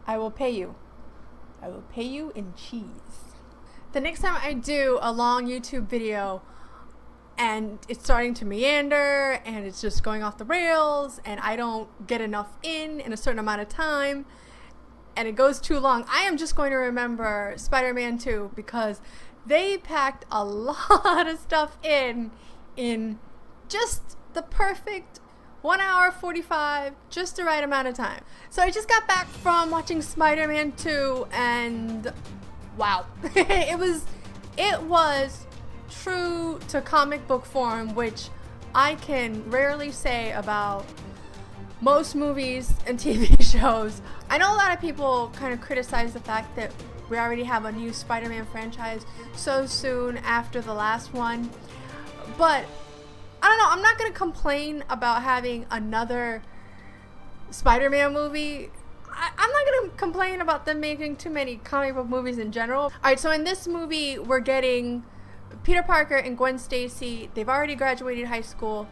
I will pay you. I will pay you in cheese. The next time I do a long YouTube video and it's starting to meander and it's just going off the rails and I don't get enough in a certain amount of time and it goes too long, I am just going to remember Spider-Man 2 because they packed a lot of stuff in just the perfect 1 hour 45, just the right amount of time. So I just got back from watching Spider-Man 2 and wow. it was true to comic book form, which I can rarely say about most movies and TV shows. I know a lot of people kind of criticize the fact that we already have a new Spider-Man franchise so soon after the last one, but I don't know, I'm not going to complain about having another Spider-Man movie. I'm not going to complain about them making too many comic book movies in general. Alright, so in this movie, we're getting Peter Parker and Gwen Stacy. They've already graduated high school.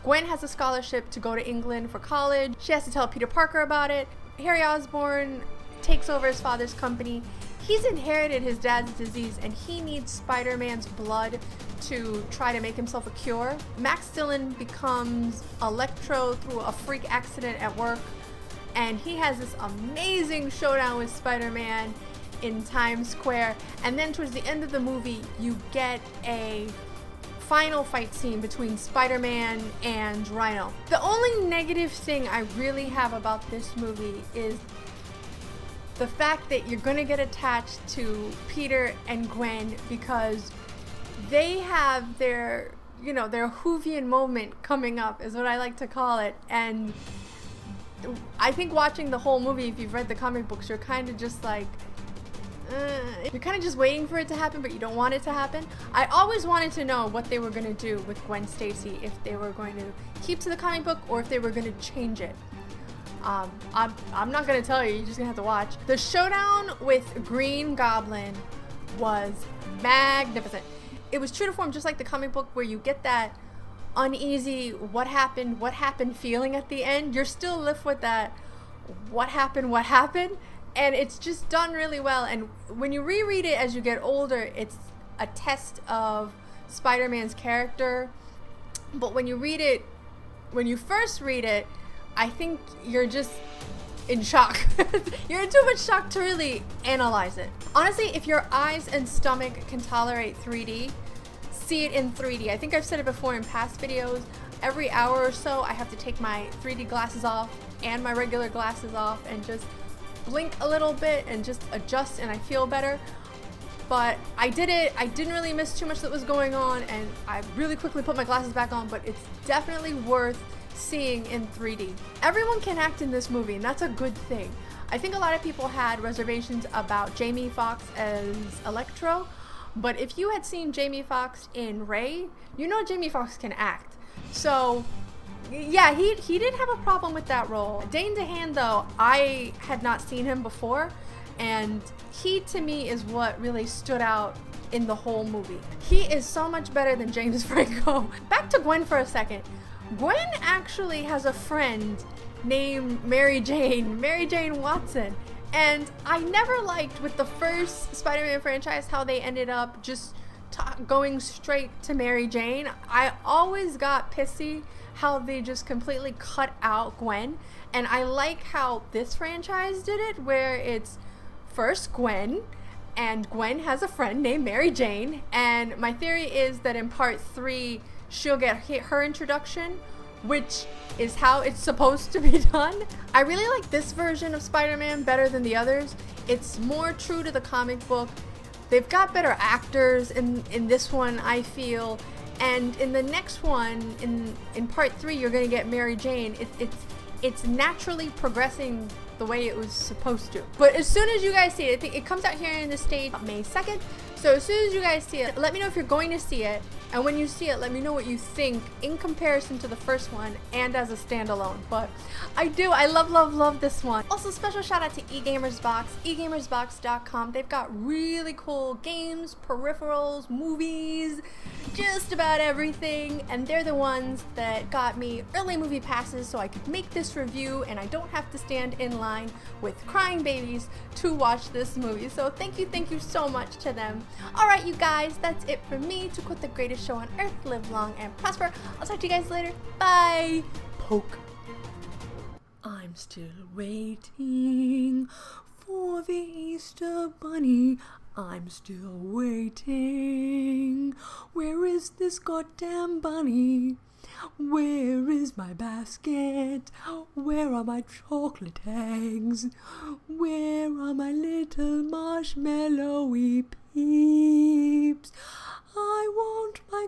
Gwen has a scholarship to go to England for college. She has to tell Peter Parker about it. Harry Osborn takes over his father's company. He's inherited his dad's disease and he needs Spider-Man's blood to try to make himself a cure. Max Dillon becomes Electro through a freak accident at work, and he has this amazing showdown with Spider-Man in Times Square. And then towards the end of the movie, you get a final fight scene between Spider-Man and Rhino. The only negative thing I really have about this movie is the fact that you're gonna get attached to Peter and Gwen because they have their Whovian moment coming up, is what I like to call it. And I think watching the whole movie, if you've read the comic books, you're kind of just like, you're kind of just waiting for it to happen, but you don't want it to happen. I always wanted to know what they were going to do with Gwen Stacy, if they were going to keep to the comic book or if they were going to change it. I'm not going to tell you, you're just going to have to watch. The showdown with Green Goblin was magnificent. It was true to form, just like the comic book, where you get that uneasy what happened feeling at the end. You're still left with that what happened, and it's just done really well. And when you reread it as you get older, it's a test of Spider-Man's character, but when you first read it, I think you're just in shock. You're in too much shock to really analyze it. Honestly, if your eyes and stomach can tolerate 3D, see it in 3D. I think I've said it before in past videos. Every hour or so, I have to take my 3D glasses off and my regular glasses off and just blink a little bit and just adjust, and I feel better. But I did it. I didn't really miss too much that was going on, and I really quickly put my glasses back on, but it's definitely worth seeing in 3D. Everyone can act in this movie, and that's a good thing. I think a lot of people had reservations about Jamie Foxx as Electro, but if you had seen Jamie Foxx in Ray, you know Jamie Foxx can act. So yeah, he did have a problem with that role. Dane DeHaan, though, I had not seen him before, and he to me is what really stood out in the whole movie. He is so much better than James Franco. Back to Gwen for a second. Gwen actually has a friend named Mary Jane Watson, and I never liked with the first Spider-Man franchise how they ended up just going straight to Mary Jane. I always got pissy how they just completely cut out Gwen, and I like how this franchise did it, where it's first Gwen, and Gwen has a friend named Mary Jane, and my theory is that in part 3 she'll get her introduction, which is how it's supposed to be done. I really like this version of Spider-Man better than the others. It's more true to the comic book. They've got better actors in this one, I feel. And in the next one, in part 3, you're going to get Mary Jane. It's naturally progressing the way it was supposed to. But as soon as you guys see it, I think it comes out here in the States May 2nd. So as soon as you guys see it, let me know if you're going to see it. And when you see it, let me know what you think in comparison to the first one and as a standalone. But I love this one. Also, special shout out to eGamersBox, eGamersBox.com. They've got really cool games, peripherals, movies, just about everything. And they're the ones that got me early movie passes so I could make this review and I don't have to stand in line with crying babies to watch this movie. So thank you so much to them. Alright, you guys, that's it for me. To quote the greatest show on earth, live long and prosper. I'll talk to you guys later. Bye. Poke. I'm still waiting for the Easter Bunny. I'm still waiting. Where is this goddamn bunny? Where is my basket? Where are my chocolate eggs? Where are my little marshmallowy peeps? I want my